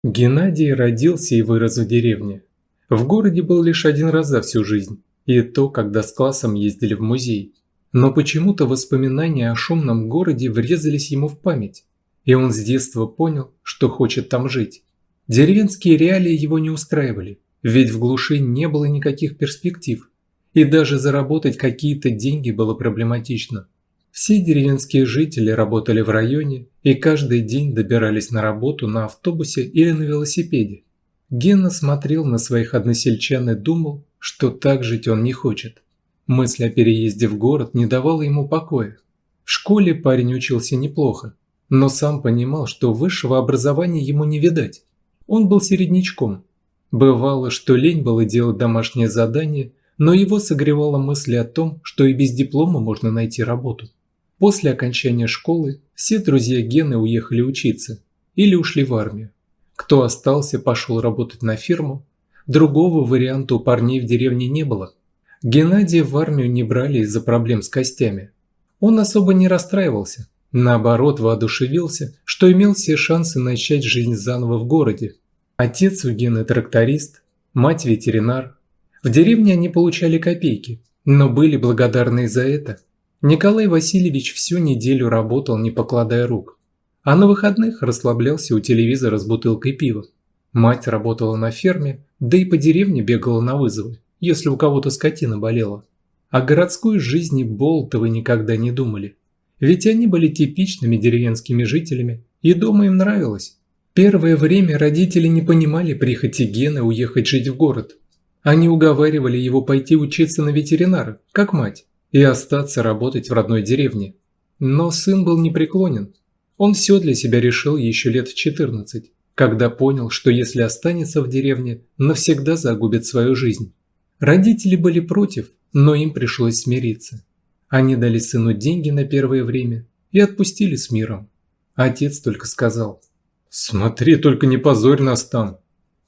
Геннадий родился и вырос в деревне. В городе был лишь один раз за всю жизнь, и то, когда с классом ездили в музей. Но почему-то воспоминания о шумном городе врезались ему в память, и он с детства понял, что хочет там жить. Деревенские реалии его не устраивали, ведь в глуши не было никаких перспектив, и даже заработать какие-то деньги было проблематично. Все деревенские жители работали в районе и каждый день добирались на работу на автобусе или на велосипеде. Гена смотрел на своих односельчан и думал, что так жить он не хочет. Мысль о переезде в город не давала ему покоя. В школе парень учился неплохо, но сам понимал, что высшего образования ему не видать. Он был середнячком. Бывало, что лень было делать домашнее задание, но его согревала мысль о том, что и без диплома можно найти работу. После окончания школы все друзья Гены уехали учиться или ушли в армию. Кто остался, пошел работать на фирму. Другого варианта у парней в деревне не было. Геннадия в армию не брали из-за проблем с костями. Он особо не расстраивался, наоборот воодушевился, что имел все шансы начать жизнь заново в городе. Отец у Гены тракторист, мать ветеринар. В деревне они получали копейки, но были благодарны и за это. Николай Васильевич всю неделю работал, не покладая рук, а на выходных расслаблялся у телевизора с бутылкой пива. Мать работала на ферме, да и по деревне бегала на вызовы, если у кого-то скотина болела. О городской жизни Болтовы никогда не думали, ведь они были типичными деревенскими жителями, и дома им нравилось. Первое время родители не понимали прихоти Гены уехать жить в город. Они уговаривали его пойти учиться на ветеринара, как мать, и остаться работать в родной деревне. Но сын был непреклонен. Он все для себя решил еще лет в 14, когда понял, что если останется в деревне, навсегда загубит свою жизнь. Родители были против, но им пришлось смириться. Они дали сыну деньги на первое время и отпустили с миром. Отец только сказал: «Смотри, только не позорь нас там».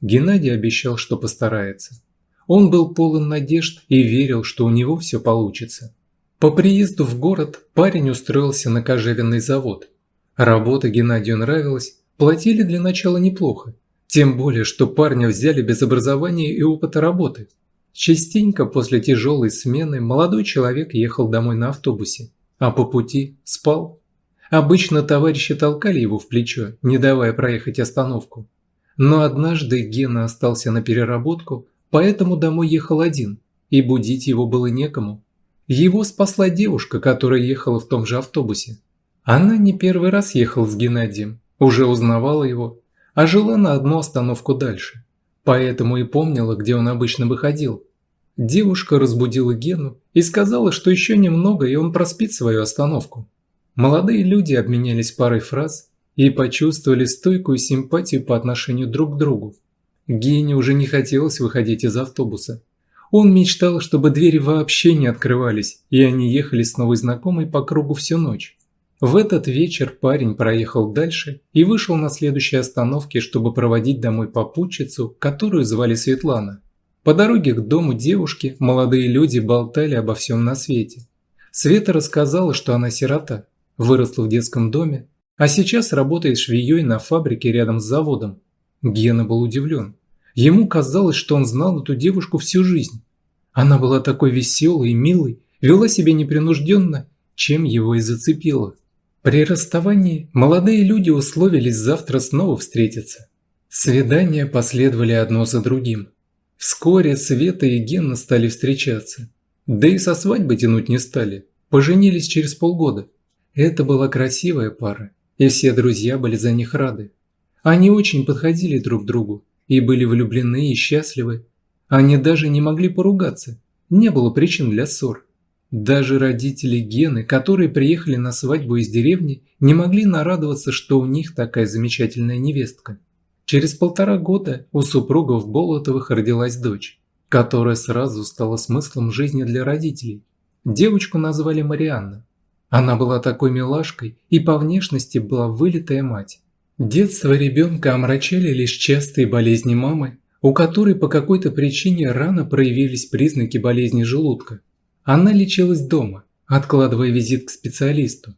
Геннадий обещал, что постарается. Он был полон надежд и верил, что у него все получится. По приезду в город парень устроился на кожевенный завод. Работа Геннадию нравилась, платили для начала неплохо. Тем более, что парня взяли без образования и опыта работы. Частенько после тяжелой смены молодой человек ехал домой на автобусе, а по пути спал. Обычно товарищи толкали его в плечо, не давая проехать остановку. Но однажды Гена остался на переработку, поэтому домой ехал один, и будить его было некому. Его спасла девушка, которая ехала в том же автобусе. Она не первый раз ехала с Геннадием, уже узнавала его, а жила на одну остановку дальше, поэтому и помнила, где он обычно выходил. Девушка разбудила Гену и сказала, что еще немного, и он проспит свою остановку. Молодые люди обменялись парой фраз и почувствовали стойкую симпатию по отношению друг к другу. Гене уже не хотелось выходить из автобуса. Он мечтал, чтобы двери вообще не открывались, и они ехали с новой знакомой по кругу всю ночь. В этот вечер парень проехал дальше и вышел на следующей остановке, чтобы проводить домой попутчицу, которую звали Светлана. По дороге к дому девушки молодые люди болтали обо всем на свете. Света рассказала, что она сирота, выросла в детском доме, а сейчас работает швеей на фабрике рядом с заводом. Гена был удивлен. Ему казалось, что он знал эту девушку всю жизнь. Она была такой веселой и милой, вела себя непринужденно, чем его и зацепило. При расставании молодые люди условились завтра снова встретиться. Свидания последовали одно за другим. Вскоре Света и Гена стали встречаться. Да и со свадьбы тянуть не стали, поженились через полгода. Это была красивая пара, и все друзья были за них рады. Они очень подходили друг другу и были влюблены и счастливы. Они даже не могли поругаться, не было причин для ссор. Даже родители Гены, которые приехали на свадьбу из деревни, не могли нарадоваться, что у них такая замечательная невестка. Через 1,5 года у супругов Болотовых родилась дочь, которая сразу стала смыслом жизни для родителей. Девочку назвали Марианна. Она была такой милашкой и по внешности была вылитая мать. Детство ребенка омрачали лишь частые болезни мамы, у которой по какой-то причине рано проявились признаки болезни желудка. Она лечилась дома, откладывая визит к специалисту.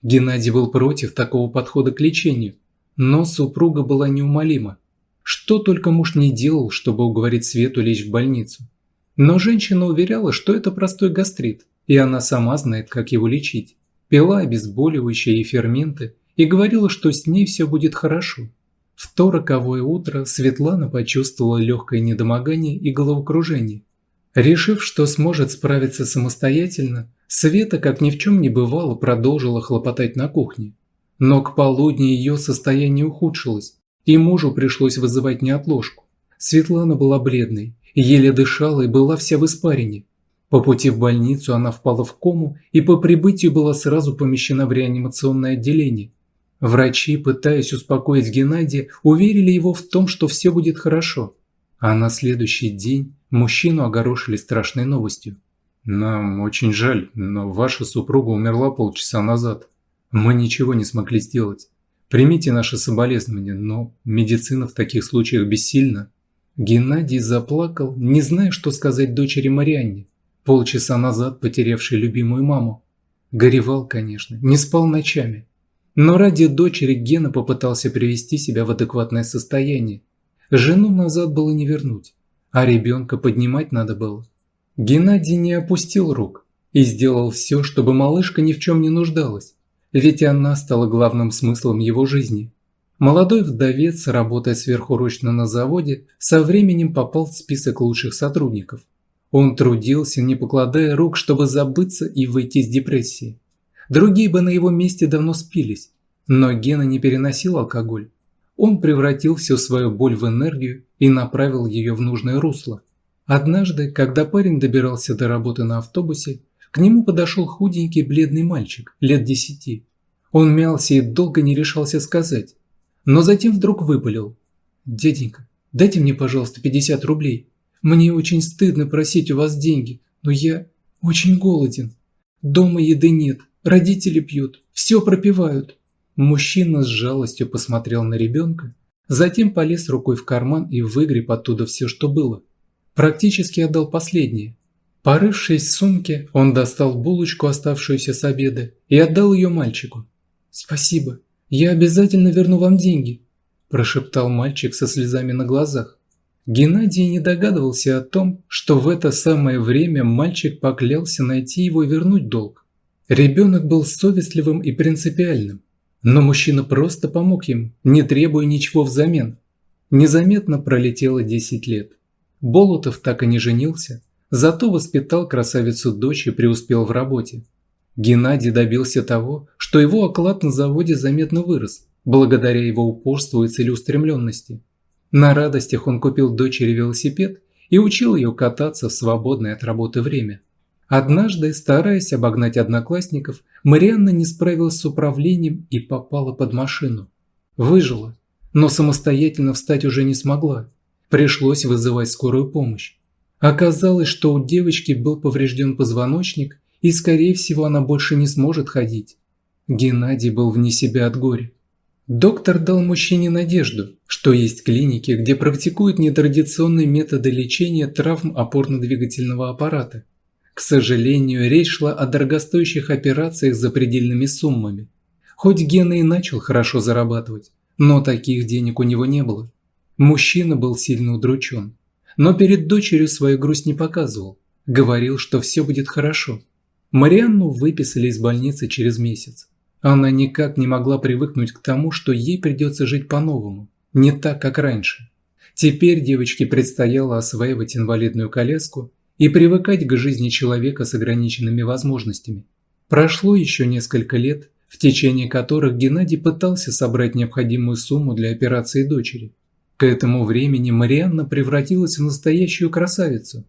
Геннадий был против такого подхода к лечению, но супруга была неумолима. Что только муж не делал, чтобы уговорить Свету лечь в больницу. Но женщина уверяла, что это простой гастрит, и она сама знает, как его лечить. Пила обезболивающие и ферменты и говорила, что с ней все будет хорошо. В то роковое утро Светлана почувствовала легкое недомогание и головокружение. Решив, что сможет справиться самостоятельно, Света, как ни в чем не бывало, продолжила хлопотать на кухне. Но к полудню ее состояние ухудшилось, и мужу пришлось вызывать неотложку. Светлана была бледной, еле дышала и была вся в испарине. По пути в больницу она впала в кому и по прибытию была сразу помещена в реанимационное отделение. Врачи, пытаясь успокоить Геннадия, уверили его в том, что все будет хорошо. А на следующий день мужчину огорошили страшной новостью. «Нам очень жаль, но ваша супруга умерла полчаса назад. Мы ничего не смогли сделать. Примите наши соболезнования, но медицина в таких случаях бессильна». Геннадий заплакал, не зная, что сказать дочери Марианне, полчаса назад потерявшей любимую маму. Горевал, конечно, не спал ночами. Но ради дочери Гена попытался привести себя в адекватное состояние. Жену назад было не вернуть, а ребенка поднимать надо было. Геннадий не опустил рук и сделал все, чтобы малышка ни в чем не нуждалась, ведь она стала главным смыслом его жизни. Молодой вдовец, работая сверхурочно на заводе, со временем попал в список лучших сотрудников. Он трудился, не покладая рук, чтобы забыться и выйти из депрессии. Другие бы на его месте давно спились, но Гена не переносил алкоголь. Он превратил всю свою боль в энергию и направил ее в нужное русло. Однажды, когда парень добирался до работы на автобусе, к нему подошел худенький бледный мальчик, лет 10. Он мялся и долго не решался сказать, но затем вдруг выпалил: «Дяденька, дайте мне, пожалуйста, 50 рублей. Мне очень стыдно просить у вас деньги, но я очень голоден. Дома еды нет, родители пьют, все пропивают». Мужчина с жалостью посмотрел на ребенка, затем полез рукой в карман и выгреб оттуда все, что было. Практически отдал последнее. Порывшись в сумке, он достал булочку, оставшуюся с обеда, и отдал ее мальчику. «Спасибо, я обязательно верну вам деньги», – прошептал мальчик со слезами на глазах. Геннадий не догадывался о том, что в это самое время мальчик поклялся найти его и вернуть долг. Ребенок был совестливым и принципиальным, но мужчина просто помог ему, не требуя ничего взамен. Незаметно пролетело 10 лет. Болотов так и не женился, зато воспитал красавицу-дочь и преуспел в работе. Геннадий добился того, что его оклад на заводе заметно вырос, благодаря его упорству и целеустремленности. На радостях он купил дочери велосипед и учил ее кататься в свободное от работы время. Однажды, стараясь обогнать одноклассников, Марианна не справилась с управлением и попала под машину. Выжила, но самостоятельно встать уже не смогла. Пришлось вызывать скорую помощь. Оказалось, что у девочки был поврежден позвоночник, и, скорее всего, она больше не сможет ходить. Геннадий был вне себя от горя. Доктор дал мужчине надежду, что есть клиники, где практикуют нетрадиционные методы лечения травм опорно-двигательного аппарата. К сожалению, речь шла о дорогостоящих операциях с запредельными суммами. Хоть Гена и начал хорошо зарабатывать, но таких денег у него не было. Мужчина был сильно удручен, но перед дочерью свою грусть не показывал, говорил, что все будет хорошо. Марианну выписали из больницы через месяц. Она никак не могла привыкнуть к тому, что ей придется жить по-новому, не так, как раньше. Теперь девочке предстояло осваивать инвалидную коляску и привыкать к жизни человека с ограниченными возможностями. Прошло еще несколько лет, в течение которых Геннадий пытался собрать необходимую сумму для операции дочери. К этому времени Марианна превратилась в настоящую красавицу.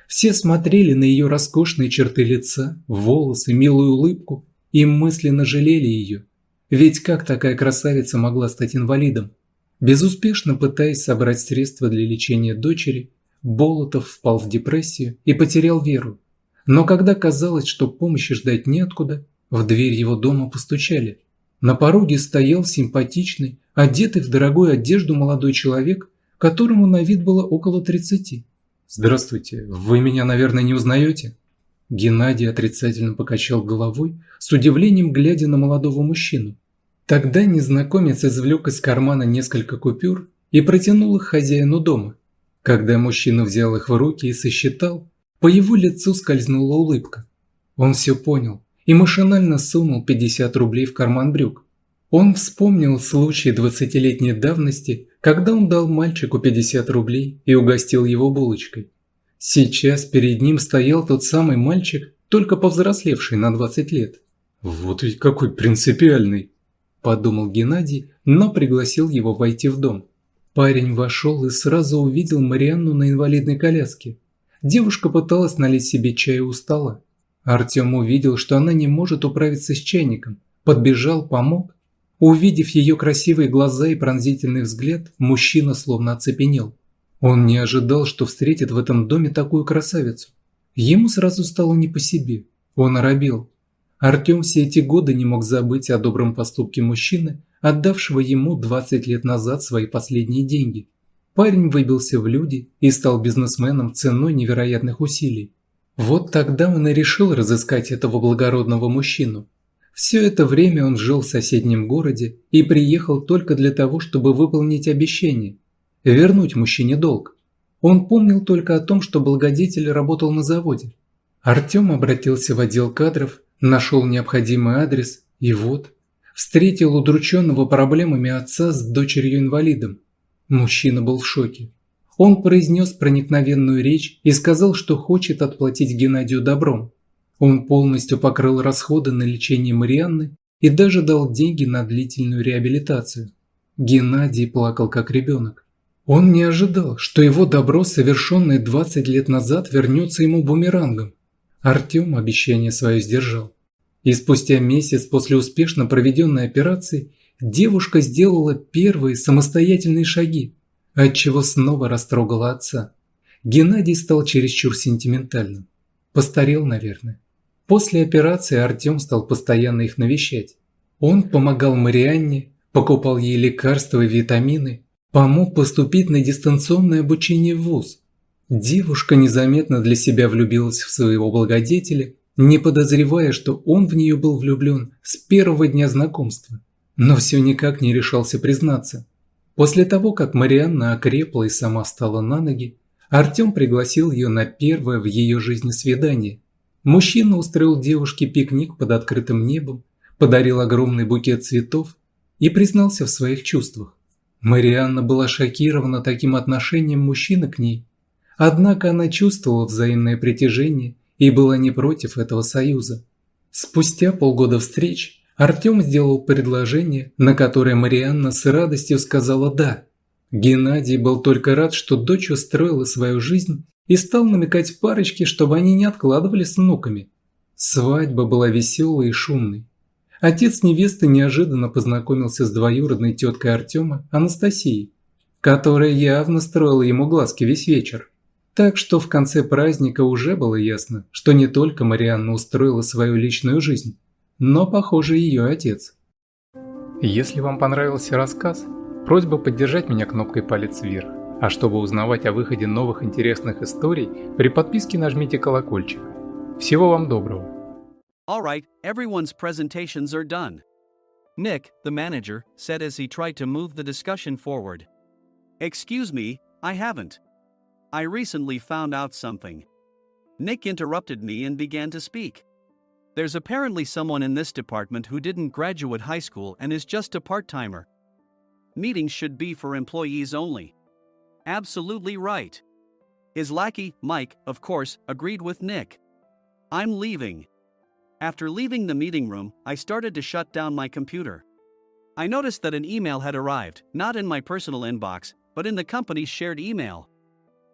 Все смотрели на ее роскошные черты лица, волосы, милую улыбку и мысленно жалели ее. Ведь как такая красавица могла стать инвалидом? Безуспешно пытаясь собрать средства для лечения дочери, Болотов впал в депрессию и потерял веру. Но когда казалось, что помощи ждать неоткуда, в дверь его дома постучали. На пороге стоял симпатичный, одетый в дорогую одежду молодой человек, которому на вид было около 30. «Здравствуйте, вы меня, наверное, не узнаете?» Геннадий отрицательно покачал головой, с удивлением глядя на молодого мужчину. Тогда незнакомец извлек из кармана несколько купюр и протянул их хозяину дома. Когда мужчина взял их в руки и сосчитал, по его лицу скользнула улыбка. Он все понял и машинально сунул 50 рублей в карман брюк. Он вспомнил случай 20-летней давности, когда он дал мальчику 50 рублей и угостил его булочкой. Сейчас перед ним стоял тот самый мальчик, только повзрослевший на 20 лет. «Вот ведь какой принципиальный!» – подумал Геннадий, но пригласил его войти в дом. Парень вошел и сразу увидел Марианну на инвалидной коляске. Девушка пыталась налить себе чая у стола. Артем увидел, что она не может управиться с чайником. Подбежал, помог. Увидев ее красивые глаза и пронзительный взгляд, мужчина словно оцепенел. Он не ожидал, что встретит в этом доме такую красавицу. Ему сразу стало не по себе. Он оробел. Артем все эти годы не мог забыть о добром поступке мужчины, отдавшего ему 20 лет назад свои последние деньги. Парень выбился в люди и стал бизнесменом ценой невероятных усилий. Вот тогда он и решил разыскать этого благородного мужчину. Все это время он жил в соседнем городе и приехал только для того, чтобы выполнить обещание – вернуть мужчине долг. Он помнил только о том, что благодетель работал на заводе. Артем обратился в отдел кадров, нашел необходимый адрес и вот встретил удрученного проблемами отца с дочерью-инвалидом. Мужчина был в шоке. Он произнес проникновенную речь и сказал, что хочет отплатить Геннадию добром. Он полностью покрыл расходы на лечение Марианны и даже дал деньги на длительную реабилитацию. Геннадий плакал как ребенок. Он не ожидал, что его добро, совершенное 20 лет назад, вернется ему бумерангом. Артем обещание свое сдержал. И спустя месяц после успешно проведенной операции девушка сделала первые самостоятельные шаги, отчего снова растрогала отца. Геннадий стал чересчур сентиментальным. Постарел, наверное. После операции Артем стал постоянно их навещать. Он помогал Марианне, покупал ей лекарства и витамины, помог поступить на дистанционное обучение в вуз. Девушка незаметно для себя влюбилась в своего благодетеля, не подозревая, что он в нее был влюблен с первого дня знакомства, но все никак не решался признаться. После того, как Марианна окрепла и сама встала на ноги, Артем пригласил ее на первое в ее жизни свидание. Мужчина устроил девушке пикник под открытым небом, подарил огромный букет цветов и признался в своих чувствах. Марианна была шокирована таким отношением мужчины к ней, однако она чувствовала взаимное притяжение и была не против этого союза. Спустя полгода встреч Артем сделал предложение, на которое Марианна с радостью сказала «да». Геннадий был только рад, что дочь устроила свою жизнь и стал намекать парочке, чтобы они не откладывали с внуками. Свадьба была веселой и шумной. Отец невесты неожиданно познакомился с двоюродной теткой Артема, Анастасией, которая явно строила ему глазки весь вечер. Так что в конце праздника уже было ясно, что не только Марианна устроила свою личную жизнь, но, похоже, ее отец. Если вам понравился рассказ, просьба поддержать меня кнопкой «Палец вверх», а чтобы узнавать о выходе новых интересных историй, при подписке нажмите колокольчик. Всего вам доброго. All right, everyone's presentations are done. Nick, the manager, said as he tried to move the discussion forward. Excuse me, I haven't. I recently found out something. Nick interrupted me and began to speak. There's apparently someone in this department who didn't graduate high school and is just a part-timer. Meetings should be for employees only. Absolutely right. His lackey, Mike, of course, agreed with Nick. I'm leaving. After leaving the meeting room, I started to shut down my computer. I noticed that an email had arrived, not in my personal inbox, but in the company's shared email.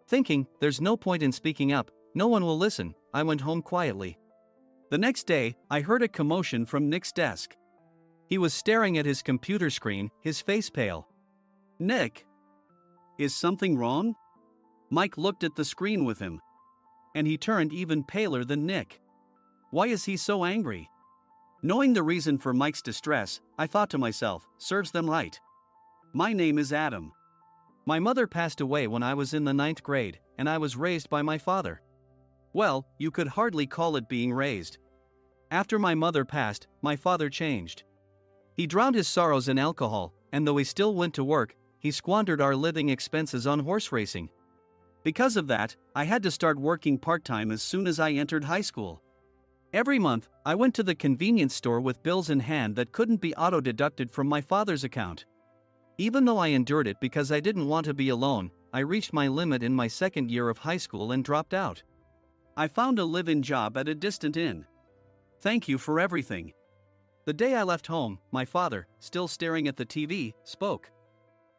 Thinking, there's no point in speaking up, no one will listen, I went home quietly. The next day, I heard a commotion from Nick's desk. He was staring at his computer screen, his face pale. Nick! Is something wrong? Mike looked at the screen with him. And he turned even paler than Nick. Why is he so angry? Knowing the reason for Mike's distress, I thought to myself, serves them right. My name is Adam. My mother passed away when I was in the 9th grade, and I was raised by my father. Well, you could hardly call it being raised. After my mother passed, my father changed. He drowned his sorrows in alcohol, and though he still went to work, he squandered our living expenses on horse racing. Because of that, I had to start working part-time as soon as I entered high school. Every month, I went to the convenience store with bills in hand that couldn't be auto-deducted from my father's account. Even though I endured it because I didn't want to be alone, I reached my limit in my second year of high school and dropped out. I found a live-in job at a distant inn. Thank you for everything. The day I left home, my father, still staring at the TV, spoke.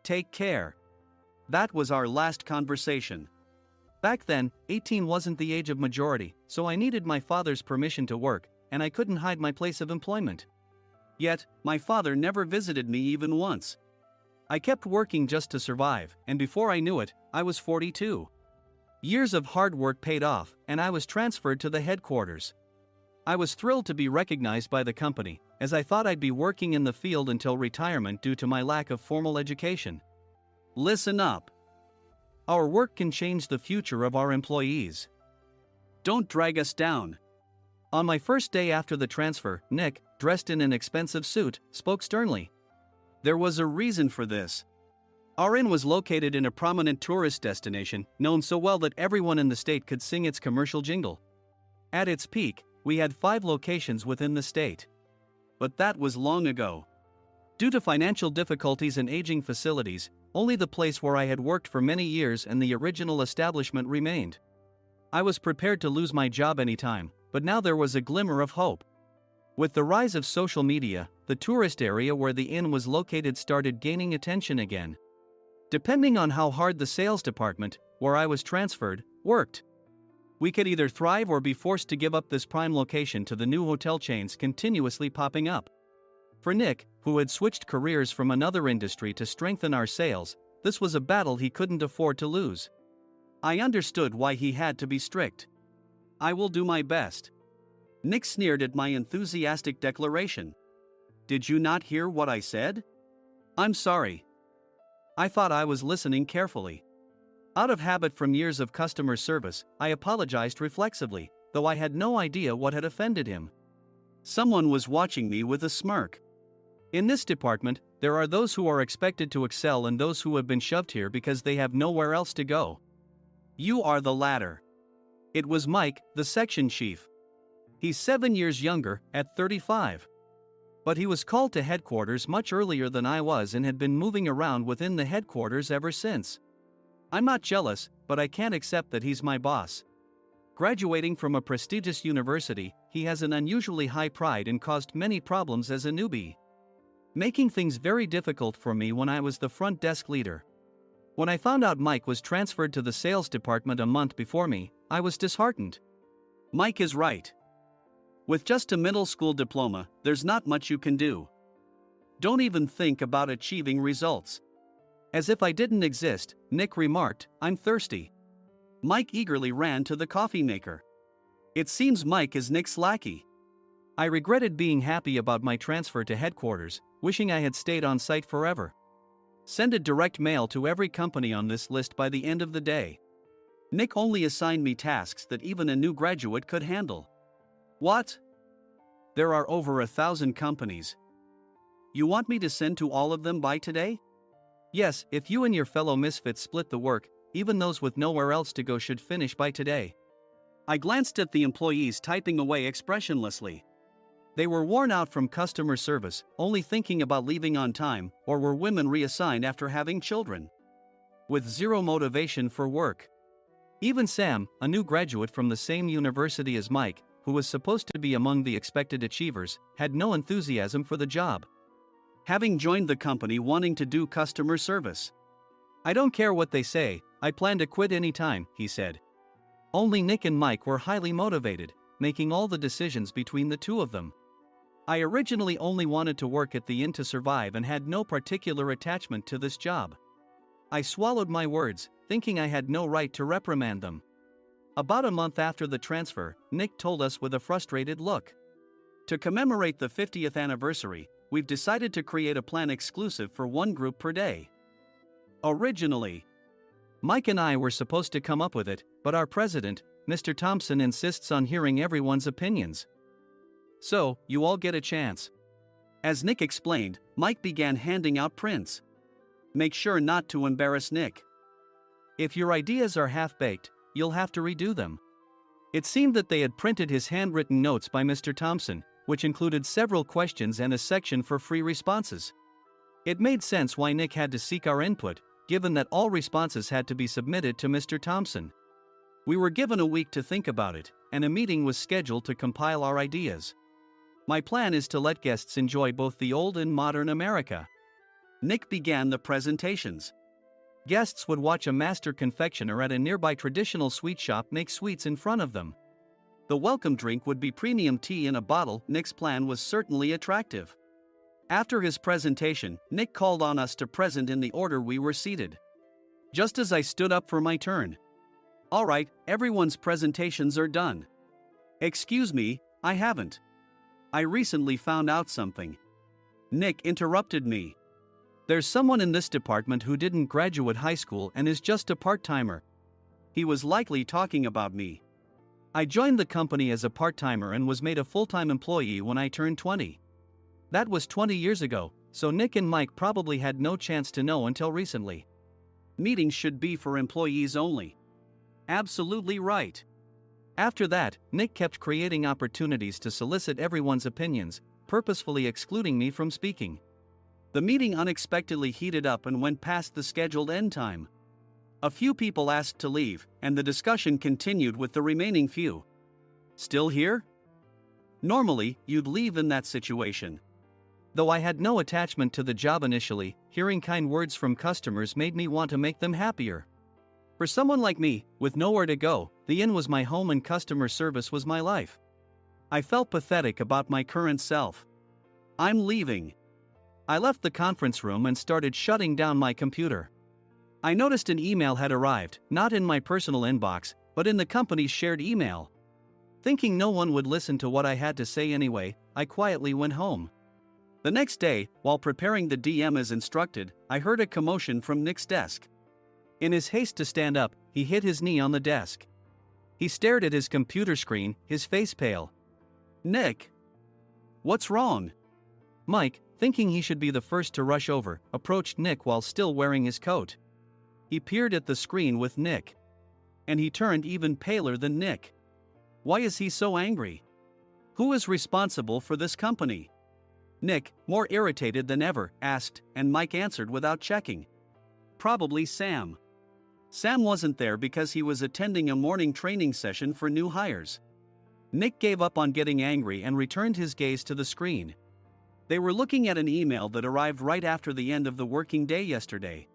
Take care. That was our last conversation. Back then, 18 wasn't the age of majority, so I needed my father's permission to work, and I couldn't hide my place of employment. Yet, my father never visited me even once. I kept working just to survive, and before I knew it, I was 42. Years of hard work paid off, and I was transferred to the headquarters. I was thrilled to be recognized by the company, as I thought I'd be working in the field until retirement due to my lack of formal education. Listen up. Our work can change the future of our employees. Don't drag us down. On my first day after the transfer, Nick, dressed in an expensive suit, spoke sternly. There was a reason for this. Our inn was located in a prominent tourist destination, known so well that everyone in the state could sing its commercial jingle. At its peak, we had 5 locations within the state. But that was long ago. Due to financial difficulties and aging facilities, only the place where I had worked for many years and the original establishment remained. I was prepared to lose my job anytime, but now there was a glimmer of hope. With the rise of social media, the tourist area where the inn was located started gaining attention again. Depending on how hard the sales department, where I was transferred, worked, we could either thrive or be forced to give up this prime location to the new hotel chains continuously popping up. For Nick, who had switched careers from another industry to strengthen our sales, this was a battle he couldn't afford to lose. I understood why he had to be strict. I will do my best. Nick sneered at my enthusiastic declaration. Did you not hear what I said? I'm sorry. I thought I was listening carefully. Out of habit from years of customer service, I apologized reflexively, though I had no idea what had offended him. Someone was watching me with a smirk. In this department, there are those who are expected to excel and those who have been shoved here because they have nowhere else to go. You are the latter. It was Mike, the section chief. He's 7 years younger, at 35. But he was called to headquarters much earlier than I was and had been moving around within the headquarters ever since. I'm not jealous, but I can't accept that he's my boss. Graduating from a prestigious university, he has an unusually high pride and caused many problems as a newbie, making things very difficult for me when I was the front desk leader. When I found out Mike was transferred to the sales department a month before me, I was disheartened. Mike is right. With just a middle school diploma, there's not much you can do. Don't even think about achieving results. As if I didn't exist, Nick remarked, I'm thirsty. Mike eagerly ran to the coffee maker. It seems Mike is Nick's lackey. I regretted being happy about my transfer to headquarters, wishing I had stayed on site forever. Send a direct mail to every company on this list by the end of the day. Nick only assigned me tasks that even a new graduate could handle. What? There are over 1,000 companies. You want me to send to all of them by today? Yes, if you and your fellow misfits split the work, even those with nowhere else to go should finish by today. I glanced at the employees typing away expressionlessly. They were worn out from customer service, only thinking about leaving on time, or were women reassigned after having children, with zero motivation for work. Even Sam, a new graduate from the same university as Mike, who was supposed to be among the expected achievers, had no enthusiasm for the job, having joined the company wanting to do customer service. I don't care what they say, I plan to quit anytime, he said. Only Nick and Mike were highly motivated, making all the decisions between the two of them. I originally only wanted to work at the inn to survive and had no particular attachment to this job. I swallowed my words, thinking I had no right to reprimand them. About a month after the transfer, Nick told us with a frustrated look. To commemorate the 50th anniversary, we've decided to create a plan exclusive for one group per day. Originally, Mike and I were supposed to come up with it, but our president, Mr. Thompson, insists on hearing everyone's opinions. So, you all get a chance. As Nick explained, Mike began handing out prints. Make sure not to embarrass Nick. If your ideas are half-baked, you'll have to redo them. It seemed that they had printed his handwritten notes by Mr. Thompson, which included several questions and a section for free responses. It made sense why Nick had to seek our input, given that all responses had to be submitted to Mr. Thompson. We were given a week to think about it, and a meeting was scheduled to compile our ideas. My plan is to let guests enjoy both the old and modern America. Nick began the presentations. Guests would watch a master confectioner at a nearby traditional sweet shop make sweets in front of them. The welcome drink would be premium tea in a bottle. Nick's plan was certainly attractive. After his presentation, Nick called on us to present in the order we were seated. Just as I stood up for my turn. "All right, everyone's presentations are done." "Excuse me, I haven't. I recently found out something." Nick interrupted me. "There's someone in this department who didn't graduate high school and is just a part-timer." He was likely talking about me. I joined the company as a part-timer and was made a full-time employee when I turned 20. That was 20 years ago, so Nick and Mike probably had no chance to know until recently. Meetings should be for employees only. Absolutely right. After that, Nick kept creating opportunities to solicit everyone's opinions, purposefully excluding me from speaking. The meeting unexpectedly heated up and went past the scheduled end time. A few people asked to leave, and the discussion continued with the remaining few. "Still here?" Normally, you'd leave in that situation. Though I had no attachment to the job initially, hearing kind words from customers made me want to make them happier. For someone like me, with nowhere to go, the inn was my home and customer service was my life. I felt pathetic about my current self. "I'm leaving." I left the conference room and started shutting down my computer. I noticed an email had arrived, not in my personal inbox, but in the company's shared email. Thinking no one would listen to what I had to say anyway, I quietly went home. The next day, while preparing the DM as instructed, I heard a commotion from Nick's desk. In his haste to stand up, he hit his knee on the desk. He stared at his computer screen, his face pale. "Nick! What's wrong?" Mike, thinking he should be the first to rush over, approached Nick while still wearing his coat. He peered at the screen with Nick. And he turned even paler than Nick. Why is he so angry? Who is responsible for this company? Nick, more irritated than ever, asked, and Mike answered without checking. Probably Sam. Sam wasn't there because he was attending a morning training session for new hires. Nick gave up on getting angry and returned his gaze to the screen. They were looking at an email that arrived right after the end of the working day yesterday.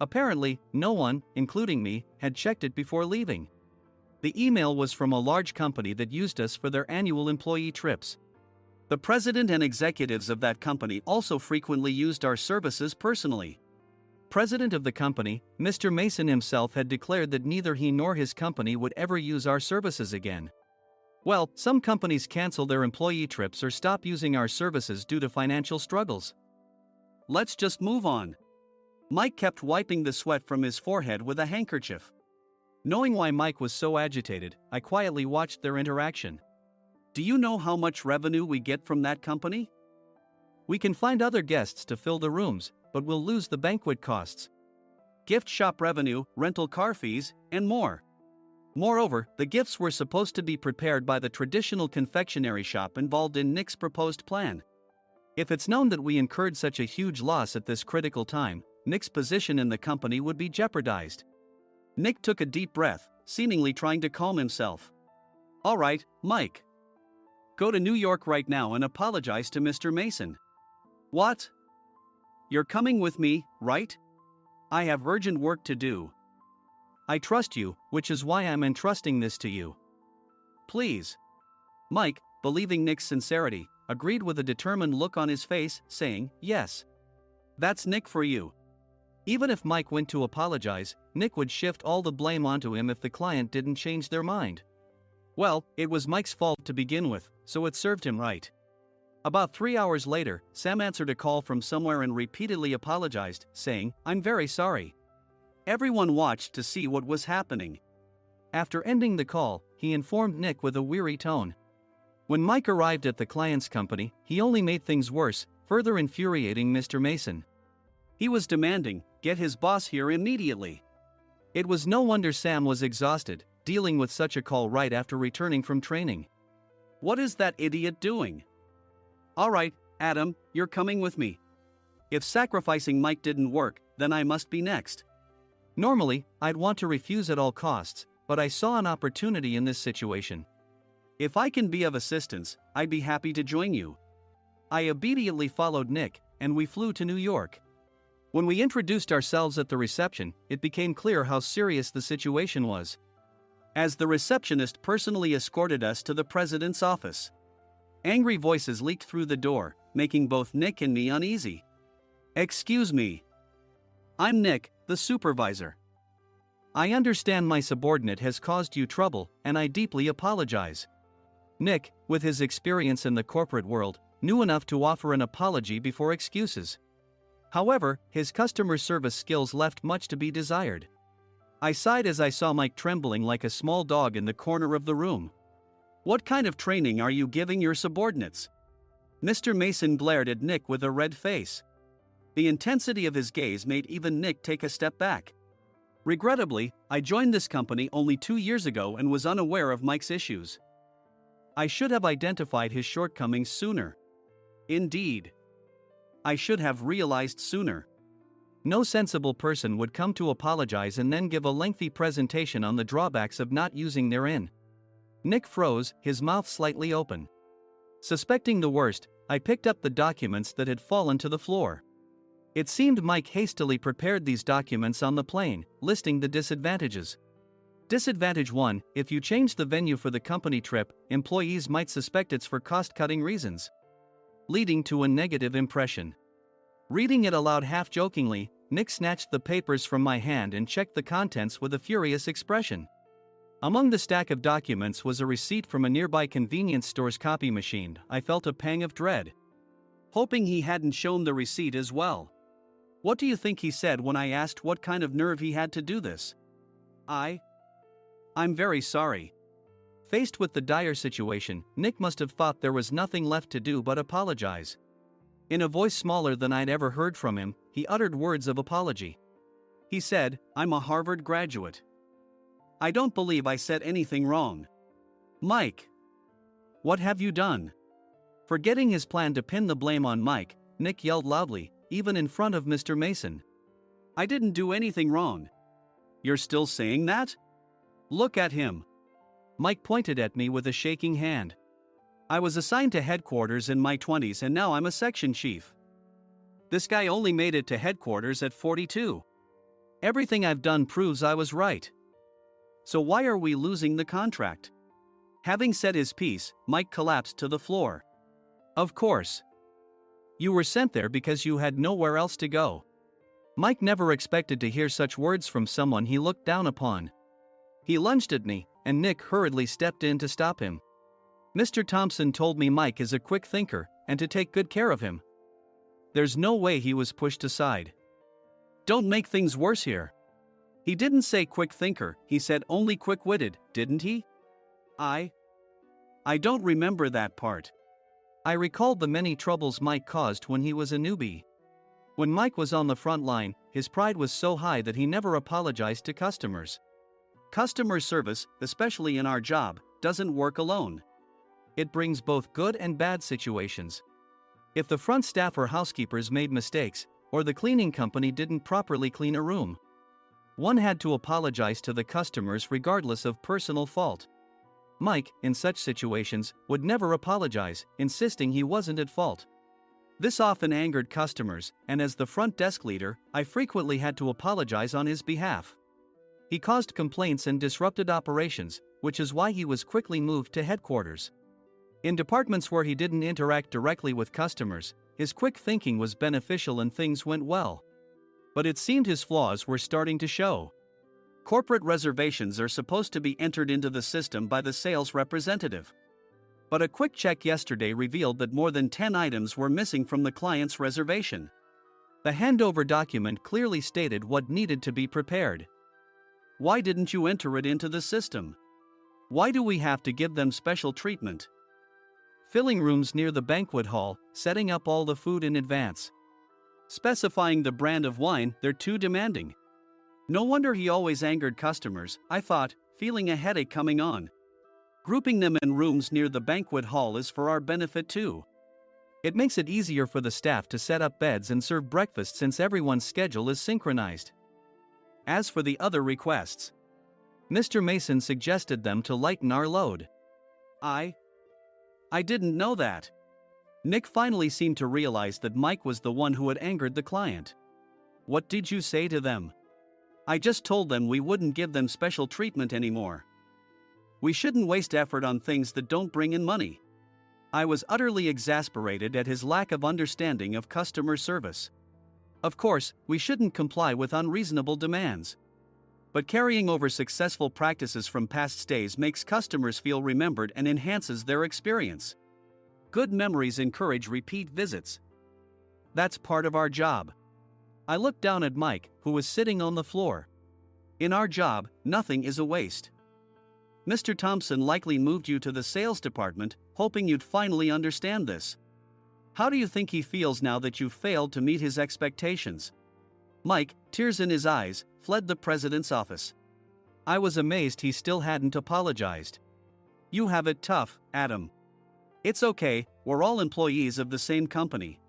Apparently, no one, including me, had checked it before leaving. The email was from a large company that used us for their annual employee trips. The president and executives of that company also frequently used our services personally. President of the company, Mr. Mason himself, had declared that neither he nor his company would ever use our services again. Well, some companies cancel their employee trips or stop using our services due to financial struggles. Let's just move on. Mike kept wiping the sweat from his forehead with a handkerchief. Knowing why Mike was so agitated, I quietly watched their interaction. "Do you know how much revenue we get from that company? We can find other guests to fill the rooms, but we'll lose the banquet costs, gift shop revenue, rental car fees, and more. Moreover, the gifts were supposed to be prepared by the traditional confectionery shop involved in Nick's proposed plan. If it's known that we incurred such a huge loss at this critical time, Nick's position in the company would be jeopardized." Nick took a deep breath, seemingly trying to calm himself. "All right, Mike. Go to New York right now and apologize to Mr. Mason." "What? You're coming with me, right? I have urgent work to do." "I trust you, which is why I'm entrusting this to you. Please." Mike, believing Nick's sincerity, agreed with a determined look on his face, saying, "Yes. That's Nick for you." Even if Mike went to apologize, Nick would shift all the blame onto him if the client didn't change their mind. Well, it was Mike's fault to begin with, so it served him right. About 3 hours later, Sam answered a call from somewhere and repeatedly apologized, saying, "I'm very sorry." Everyone watched to see what was happening. After ending the call, he informed Nick with a weary tone. When Mike arrived at the client's company, he only made things worse, further infuriating Mr. Mason. He was demanding, "Get his boss here immediately." It was no wonder Sam was exhausted, dealing with such a call right after returning from training. What is that idiot doing? Alright, Adam, you're coming with me. If sacrificing Mike didn't work, then I must be next. Normally, I'd want to refuse at all costs, but I saw an opportunity in this situation. If I can be of assistance, I'd be happy to join you. I obediently followed Nick, and we flew to New York. When we introduced ourselves at the reception, it became clear how serious the situation was, as the receptionist personally escorted us to the president's office. Angry voices leaked through the door, making both Nick and me uneasy. "Excuse me. I'm Nick, the supervisor. I understand my subordinate has caused you trouble, and I deeply apologize." Nick, with his experience in the corporate world, knew enough to offer an apology before excuses. However, his customer service skills left much to be desired. I sighed as I saw Mike trembling like a small dog in the corner of the room. "What kind of training are you giving your subordinates?" Mr. Mason glared at Nick with a red face. The intensity of his gaze made even Nick take a step back. Regrettably, I joined this company only 2 years ago and was unaware of Mike's issues. I should have identified his shortcomings sooner. Indeed, I should have realized sooner. No sensible person would come to apologize and then give a lengthy presentation on the drawbacks of not using their in. Nick froze, his mouth slightly open. Suspecting the worst, I picked up the documents that had fallen to the floor. It seemed Mike hastily prepared these documents on the plane, listing the disadvantages. Disadvantage 1: if you change the venue for the company trip, employees might suspect it's for cost-cutting reasons, leading to a negative impression. Reading it aloud half-jokingly, Nick snatched the papers from my hand and checked the contents with a furious expression. Among the stack of documents was a receipt from a nearby convenience store's copy machine. I felt a pang of dread, hoping he hadn't shown the receipt as well. What do you think he said when I asked what kind of nerve he had to do this? I'm very sorry. Faced with the dire situation, Nick must have thought there was nothing left to do but apologize. In a voice smaller than I'd ever heard from him, he uttered words of apology. He said, "I'm a Harvard graduate. I don't believe I said anything wrong." "Mike, what have you done?" Forgetting his plan to pin the blame on Mike, Nick yelled loudly, even in front of Mr. Mason. "I didn't do anything wrong." "You're still saying that? Look at him." Mike pointed at me with a shaking hand. "I was assigned to headquarters in my 20s and now I'm a section chief. This guy only made it to headquarters at 42. Everything I've done proves I was right. So why are we losing the contract?" Having said his piece, Mike collapsed to the floor. "Of course. You were sent there because you had nowhere else to go." Mike never expected to hear such words from someone he looked down upon. He lunged at me, and Nick hurriedly stepped in to stop him. "Mr. Thompson told me Mike is a quick thinker, and to take good care of him." There's no way he was pushed aside. "Don't make things worse here. He didn't say quick thinker, he said only quick-witted, didn't he?" I don't remember that part. I recalled the many troubles Mike caused when he was a newbie. When Mike was on the front line, his pride was so high that he never apologized to customers. Customer service, especially in our job, doesn't work alone. It brings both good and bad situations. If the front staff or housekeepers made mistakes, or the cleaning company didn't properly clean a room, one had to apologize to the customers regardless of personal fault. Mike, in such situations, would never apologize, insisting he wasn't at fault. This often angered customers, and as the front desk leader, I frequently had to apologize on his behalf. He caused complaints and disrupted operations, which is why he was quickly moved to headquarters. In departments where he didn't interact directly with customers, his quick thinking was beneficial and things went well. But it seemed his flaws were starting to show. Corporate reservations are supposed to be entered into the system by the sales representative. But a quick check yesterday revealed that more than 10 items were missing from the client's reservation. The handover document clearly stated what needed to be prepared. Why didn't you enter it into the system? Why do we have to give them special treatment? Filling rooms near the banquet hall, setting up all the food in advance. specifying the brand of wine they're too demanding. No wonder he always angered customers, I thought, feeling a headache coming on. Grouping them in rooms near the banquet hall is for our benefit too. It makes it easier for the staff to set up beds and serve breakfast since everyone's schedule is synchronized. As for the other requests, Mr. Mason suggested them to lighten our load. I didn't know that. Nick finally seemed to realize that Mike was the one who had angered the client. What did you say to them? I just told them we wouldn't give them special treatment anymore. We shouldn't waste effort on things that don't bring in money. I was utterly exasperated at his lack of understanding of customer service. Of course, we shouldn't comply with unreasonable demands. But carrying over successful practices from past stays makes customers feel remembered and enhances their experience. Good memories encourage repeat visits. That's part of our job. I looked down at Mike, who was sitting on the floor. In our job, nothing is a waste. Mr. Thompson likely moved you to the sales department, hoping you'd finally understand this. How do you think he feels now that you failed to meet his expectations? Mike, tears in his eyes, fled the president's office. I was amazed he still hadn't apologized. You have it tough, Adam. It's okay, we're all employees of the same company.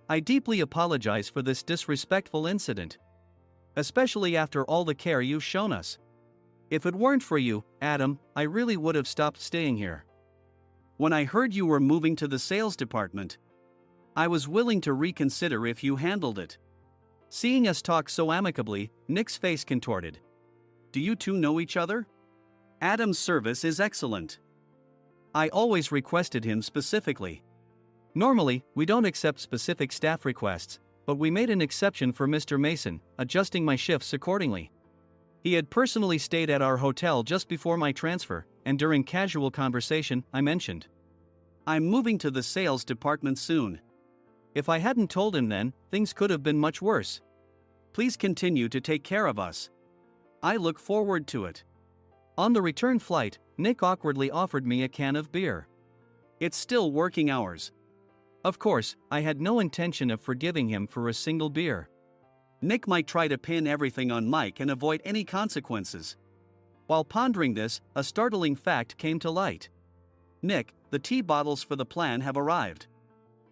I deeply apologize for this disrespectful incident. Especially after all the care you've shown us. If it weren't for you, Adam, I really would have stopped staying here. When I heard you were moving to the sales department, I was willing to reconsider if you handled it. Seeing us talk so amicably, Nick's face contorted. Do you two know each other? Adam's service is excellent. I always requested him specifically. Normally, we don't accept specific staff requests, but we made an exception for Mr. Mason, adjusting my shifts accordingly. He had personally stayed at our hotel just before my transfer, and during casual conversation, I mentioned, I'm moving to the sales department soon. If I hadn't told him then, things could have been much worse. Please continue to take care of us. I look forward to it. On the return flight, Nick awkwardly offered me a can of beer. It's still working hours. Of course, I had no intention of forgiving him for a single beer. Nick might try to pin everything on Mike and avoid any consequences. While pondering this, a startling fact came to light. Nick, the tea bottles for the plan have arrived.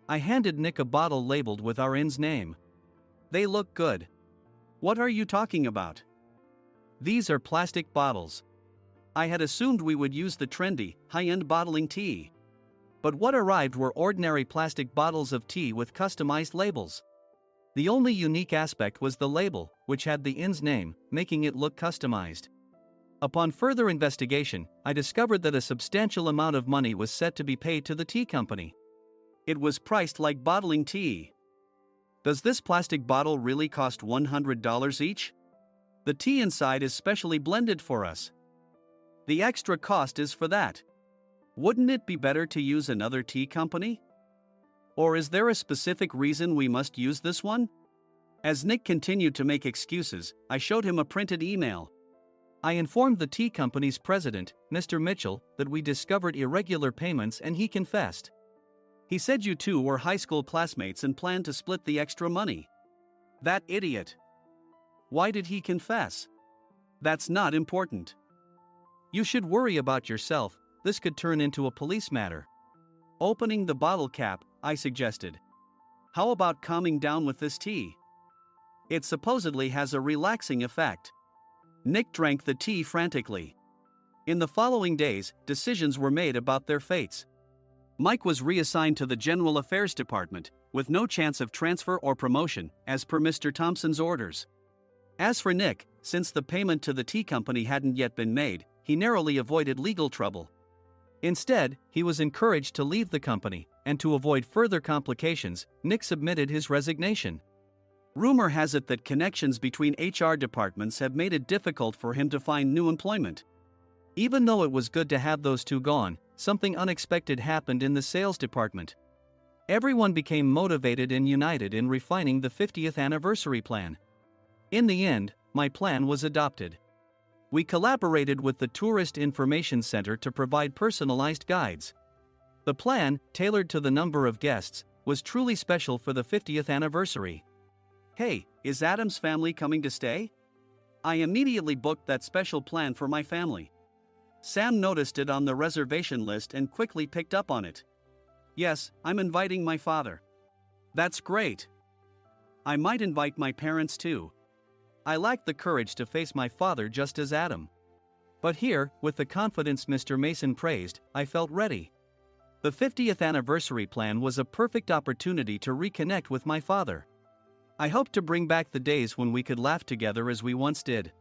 I handed Nick a bottle labeled with our inn's name. They look good. What are you talking about? These are plastic bottles. I had assumed we would use the trendy, high-end bottling tea. But what arrived were ordinary plastic bottles of tea with customized labels. The only unique aspect was the label, which had the inn's name, making it look customized. Upon further investigation, I discovered that a substantial amount of money was set to be paid to the tea company. It was priced like bottling tea. Does this plastic bottle really cost $100 each? The tea inside is specially blended for us. The extra cost is for that. Wouldn't it be better to use another tea company? Or is there a specific reason we must use this one? As Nick continued to make excuses, I showed him a printed email. I informed the tea company's president, Mr. Mitchell, that we discovered irregular payments and he confessed. He said you two were high school classmates and planned to split the extra money. That idiot. Why did he confess? That's not important. You should worry about yourself, this could turn into a police matter. Opening the bottle cap, I suggested. How about calming down with this tea? It supposedly has a relaxing effect. Nick drank the tea frantically. In the following days, decisions were made about their fates. Mike was reassigned to the General Affairs Department, with no chance of transfer or promotion, as per Mr. Thompson's orders. As for Nick, since the payment to the tea company hadn't yet been made, he narrowly avoided legal trouble. Instead, he was encouraged to leave the company, and to avoid further complications, Nick submitted his resignation. Rumor has it that connections between HR departments have made it difficult for him to find new employment. Even though it was good to have those two gone, something unexpected happened in the sales department. Everyone became motivated and united in refining the 50th anniversary plan. In the end, my plan was adopted. We collaborated with the Tourist Information Center to provide personalized guides. The plan, tailored to the number of guests, was truly special for the 50th anniversary. Hey, is Adam's family coming to stay? I immediately booked that special plan for my family. Sam noticed it on the reservation list and quickly picked up on it. Yes, I'm inviting my father. That's great. I might invite my parents too. I lacked the courage to face my father just as Adam. But here, with the confidence Mr. Mason praised, I felt ready. The 50th anniversary plan was a perfect opportunity to reconnect with my father. I hoped to bring back the days when we could laugh together as we once did.